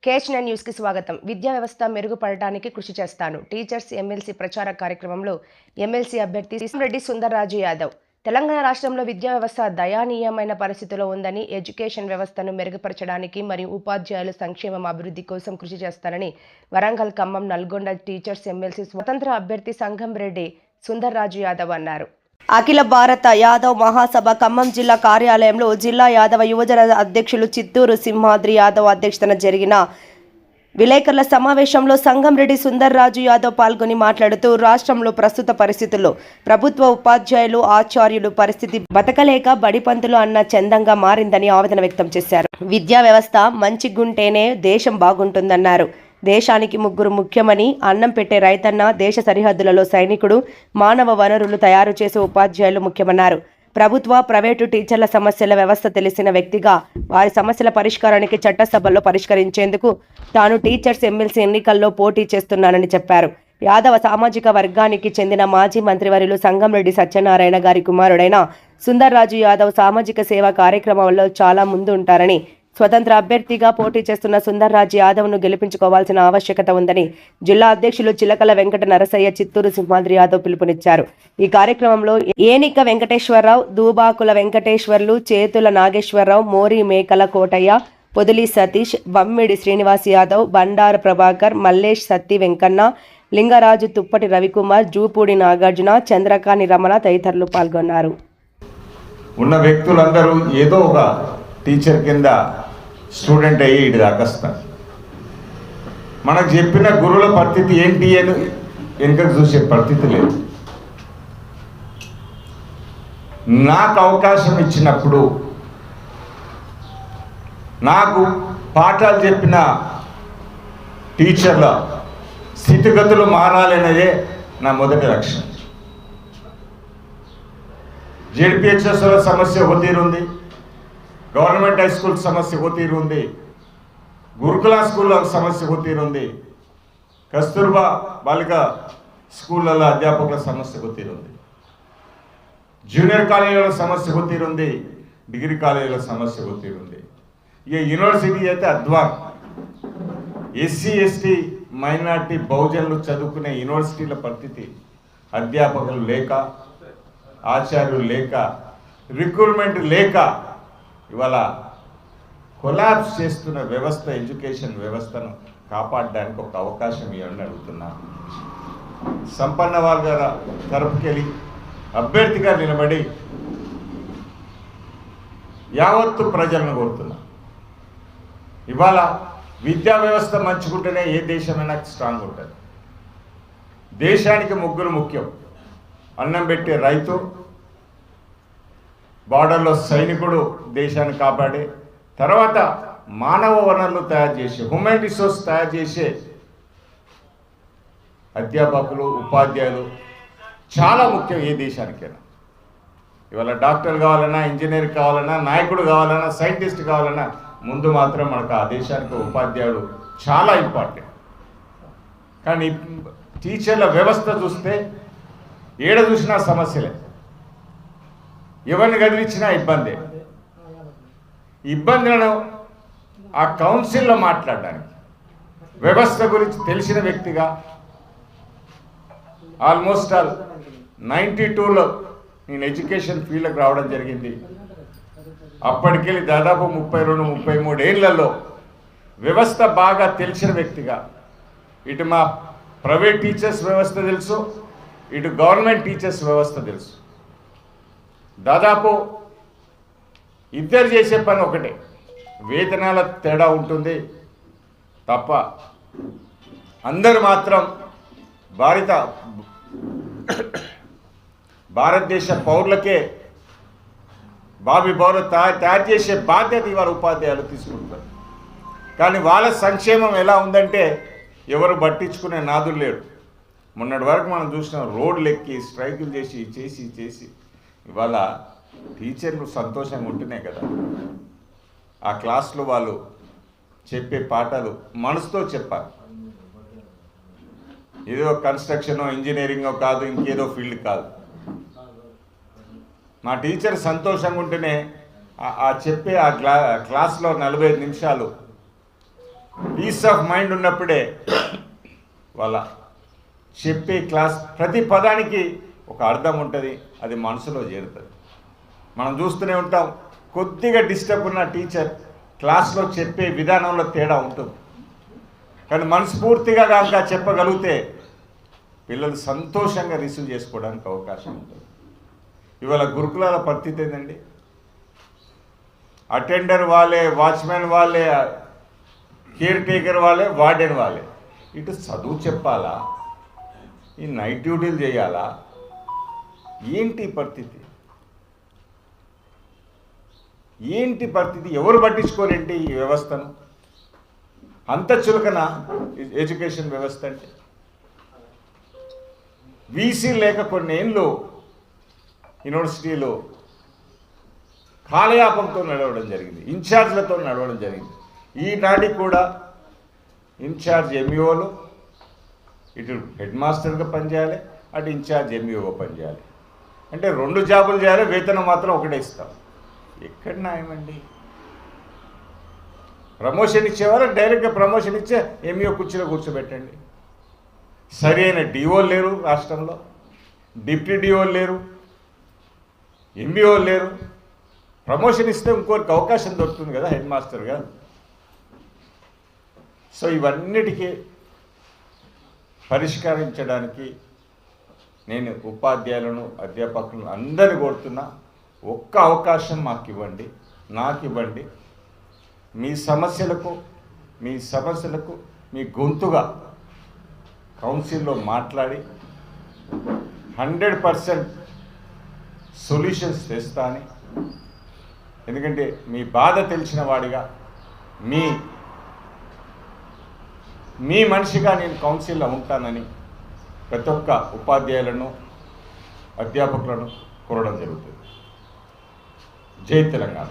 కేఎస్9 న్యూస్కి స్వాగతం. విద్యా వ్యవస్థ మెరుగుపడటానికి కృషి చేస్తాను. టీచర్స్ ఎమ్మెల్సీ ప్రచార కార్యక్రమంలో ఎమ్మెల్సీ అభ్యర్థి రెడ్డి సుందర్రాజు యాదవ్. తెలంగాణ రాష్ట్రంలో విద్యా వ్యవస్థ దయనీయమైన పరిస్థితిలో ఉందని, ఎడ్యుకేషన్ వ్యవస్థను మెరుగుపరచడానికి మరియు ఉపాధ్యాయుల సంక్షేమం అభివృద్ధి కోసం కృషి చేస్తానని వరంగల్, ఖమ్మం, నల్గొండ టీచర్స్ ఎమ్మెల్సీ స్వతంత్ర అభ్యర్థి సంఘం రెడ్డి సుందర్రాజు యాదవ్ అన్నారు. అఖిల భారత యాదవ్ మహాసభ ఖమ్మం జిల్లా కార్యాలయంలో జిల్లా యాదవ యువజన అధ్యక్షులు చిత్తూరు సింహాద్రి యాదవ్ అధ్యక్షతన జరిగిన విలేకరుల సమావేశంలో సంఘం రెడ్డి సుందర్రాజు యాదవ్ పాల్గొని మాట్లాడుతూ, రాష్ట్రంలో ప్రస్తుత పరిస్థితుల్లో ప్రభుత్వ ఉపాధ్యాయులు, ఆచార్యులు పరిస్థితి బతకలేక బడిపంతులు అన్న చందంగా మారిందని ఆవేదన వ్యక్తం చేశారు. విద్యా వ్యవస్థ మంచిగుంటేనే దేశం బాగుంటుందన్నారు. దేశానికి ముగ్గురు ముఖ్యమని, అన్నం పెట్టే రైతన్న, దేశ సరిహద్దులలో సైనికుడు, మానవ వనరులు తయారు చేసే ఉపాధ్యాయులు ముఖ్యమన్నారు. ప్రభుత్వ, ప్రైవేటు టీచర్ల సమస్యల వ్యవస్థ తెలిసిన వ్యక్తిగా వారి సమస్యల పరిష్కారానికి చట్టసభల్లో పరిష్కరించేందుకు తాను టీచర్స్ ఎమ్మెల్సీ ఎన్నికల్లో పోటీ చేస్తున్నానని చెప్పారు. యాదవ సామాజిక వర్గానికి చెందిన మాజీ మంత్రివర్యులు సంగంరెడ్డి సత్యనారాయణ గారి కుమారుడైన సుందర్రాజు యాదవ్ సామాజిక సేవా కార్యక్రమాల్లో చాలా ముందు ఉంటారని, స్వతంత్ర అభ్యర్థిగా పోటీ చేస్తున్న సుందర్రాజు యాదవ్ను గెలిపించుకోవాల్సిన ఆవశ్యకత ఉందని జిల్లా అధ్యక్షులు చిలకల వెంకట నరసయ్య, చిత్తూరు సింహాద్రి యాదవ్ పిలుపునిచ్చారు. ఈ కార్యక్రమంలో ఏనిక వెంకటేశ్వరరావు, దూబాకుల వెంకటేశ్వర్లు, చేతుల నాగేశ్వరరావు, మోరి మేకల కోటయ్య, పొదిలి సతీష్, బమ్మిడి శ్రీనివాస్ యాదవ్, బండారు ప్రభాకర్, మల్లేష్, సత్తి వెంకన్న, లింగరాజు, తుప్పటి రవికుమార్, జూపూడి నాగార్జున, చంద్రకాని రమణ తదితరులు పాల్గొన్నారు. ఉన్న వ్యక్తులందరూ ఏదో ఒక టీచర్ కింద స్టూడెంట్ అయ్యి ఇటు దాకొస్తారు. మనకు చెప్పిన గురువుల పరిస్థితి ఏంటి అని వెనుకకు చూసే పరిస్థితి లేదు. నాకు అవకాశం ఇచ్చినప్పుడు నాకు పాఠాలు చెప్పిన టీచర్ల స్థితిగతులు మారాలనేదే నా మొదటి లక్ష్యం. జెడ్పీహెచ్ఎస్ల సమస్య ఒక తీరు ఉంది, గవర్నమెంట్ హై స్కూల్ సమస్య ఒక తీరు ఉంది, గురుకుల స్కూళ్ళ సమస్య ఒక తీరు ఉంది, కస్తూర్బా బాలిక స్కూళ్ళ అధ్యాపకుల సమస్య ఒక తీరు ఉంది, జూనియర్ కాలేజీల సమస్య ఒక తీరు ఉంది, డిగ్రీ కాలేజీల సమస్య ఒక తీరు ఉంది. ఇక యూనివర్సిటీ అయితే అధ్వాన్. ఎస్సీ, ఎస్టీ, మైనార్టీ, బహుజనులు చదువుకునే యూనివర్సిటీల పరిస్థితి అధ్యాపకులు లేక, ఆచార్యులు లేక, రిక్రూట్మెంట్ లేక ఇవాళ కొలాప్స్ చేస్తున్న వ్యవస్థ, ఎడ్యుకేషన్ వ్యవస్థను కాపాడడానికి ఒక అవకాశం ఇవ్వండి అడుగుతున్నా. సంపన్న వర్గాల తరపుకెళ్ళి అభ్యర్థిగా నిలబడి యావత్తు ప్రజలను కోరుతున్నా. ఇవాళ విద్యా వ్యవస్థ మంచుకుంటేనే ఏ దేశమైనా స్ట్రాంగ్ ఉంటుంది. దేశానికి ముగ్గురు ముఖ్యం: అన్నం పెట్టే రైతు, బార్డర్లో సైనికుడు దేశాన్ని కాపాడే, తర్వాత మానవ వనరులు తయారు చేసే, హ్యూమన్ రిసోర్స్ తయారు చేసే అధ్యాపకులు, ఉపాధ్యాయులు చాలా ముఖ్యం ఏ దేశానికైనా. ఇవాళ డాక్టర్ కావాలన్నా, ఇంజనీర్ కావాలన్నా, నాయకుడు కావాలన్నా, సైంటిస్ట్ కావాలన్నా ముందు మాత్రం మనకు ఆ దేశానికి ఉపాధ్యాయుడు చాలా ఇంపార్టెంట్. కానీ టీచర్ల వ్యవస్థ చూస్తే ఏడ చూసినా సమస్యలే, ఎవరిని కదిలించినా ఇబ్బందే. ఇబ్బందులను ఆ కౌన్సిల్లో మాట్లాడడానికి వ్యవస్థ గురించి తెలిసిన వ్యక్తిగా ఆల్మోస్ట్ 92లో నేను ఎడ్యుకేషన్ ఫీల్డ్కి రావడం జరిగింది. అప్పటికెళ్ళి దాదాపు 32-33 ఏళ్లలో వ్యవస్థ బాగా తెలిసిన వ్యక్తిగా ఇటు మా ప్రైవేట్ టీచర్స్ వ్యవస్థ తెలుసు, ఇటు గవర్నమెంట్ టీచర్స్ వ్యవస్థ తెలుసు. దాదాపు ఇద్దరు చేసే పని ఒకటే, వేతనాల తేడా ఉంటుంది తప్ప అందరూ మాత్రం భారతదేశ పౌరులకే బాబీ పౌరులు తయారు చేసే బాధ్యత ఇవాళ ఉపాధ్యాయులు తీసుకుంటారు. కానీ వాళ్ళ సంక్షేమం ఎలా ఉందంటే ఎవరు పట్టించుకునే నాదులు లేడు. మొన్నటి వరకు మనం చూసిన రోడ్లు ఎక్కి స్ట్రైకులు చేసి ఇవాళ టీచర్లు సంతోషంగా ఉంటేనే కదా ఆ క్లాస్లో వాళ్ళు చెప్పే పాఠాలు మనసుతో చెప్పాలి. ఏదో కన్స్ట్రక్షనో, ఇంజనీరింగో కాదు, ఇంకేదో ఫీల్డ్ కాదు. మా టీచర్ సంతోషంగా ఉంటేనే ఆ చెప్పే ఆ క్లాస్లో 45 నిమిషాలు పీస్ ఆఫ్ మైండ్ ఉన్నప్పుడే వాళ్ళ చెప్పే క్లాస్ ప్రతి పదానికి ఒక అర్థం ఉంటుంది, అది మనసులో చేరుతుంది. మనం చూస్తూనే ఉంటాం, కొద్దిగా డిస్టర్బ్ ఉన్న టీచర్ క్లాస్లో చెప్పే విధానంలో తేడా ఉంటుంది, కానీ మనస్ఫూర్తిగా కనుక చెప్పగలిగితే పిల్లలు సంతోషంగా రిసీవ్ చేసుకోవడానికి అవకాశం ఉంటుంది. ఇవాళ గురుకులాల పరిస్థితి ఏంటండి? అటెండర్ వాళ్ళే, వాచ్మెన్ వాళ్ళే, కేర్ టేకర్ వాళ్ళే, వార్డెన్ వాళ్ళే. ఇటు చదువు చెప్పాలా, ఈ నైట్ డ్యూటీలు చేయాలా, ఏంటి పరిస్థితి? ఏంటి పరిస్థితి? ఎవరు పట్టించుకోరేంటి ఈ వ్యవస్థను? అంత చులకన ఎడ్యుకేషన్ వ్యవస్థ అంటే. వీసీ లేక కొన్ని ఏళ్ళు యూనివర్సిటీలో కాలయాపంతో నడవడం జరిగింది, ఇన్ఛార్జ్లతో నడవడం జరిగింది. ఈనాటికి కూడా ఇన్ఛార్జ్ ఎంఈఓలు ఇటు హెడ్ మాస్టర్గా పనిచేయాలి, అటు ఇన్ఛార్జ్ ఎంఈఓగా పనిచేయాలి. అంటే 2 జాబులు చేయాలి, వేతనం మాత్రం ఒకటే ఇస్తాం. ఎక్కడ న్యాయమండి? ప్రమోషన్ ఇచ్చేవారు డైరెక్ట్గా ప్రమోషన్ ఇచ్చే ఎంఈఓ కుర్చీలో కూర్చోబెట్టండి. సరైన డిఓలు లేరు రాష్ట్రంలో, డిప్యూటీ డిఓలు లేరు, ఎంబీఓలు లేరు. ప్రమోషన్ ఇస్తే ఇంకోరికి అవకాశం దొరుకుతుంది కదా హెడ్ మాస్టర్గా. సో ఇవన్నిటికీ పరిష్కరించడానికి నేను ఉపాధ్యాయులను, అధ్యాపకులను అందరినీ కోరుతున్నా, ఒక్క అవకాశం మాకు ఇవ్వండి, నాకు ఇవ్వండి. మీ సమస్యలకు మీ గొంతుగా కౌన్సిల్లో మాట్లాడి 100% సొల్యూషన్స్ తెస్తా అని. ఎందుకంటే మీ బాధ తెలిసిన వాడిగా, మీ మనిషిగా నేను కౌన్సిల్లో ఉంటానని ప్రతి ఒక్క ఉపాధ్యాయులను, అధ్యాపకులను కోరడం జరుగుతుంది. జై తెలంగాణ.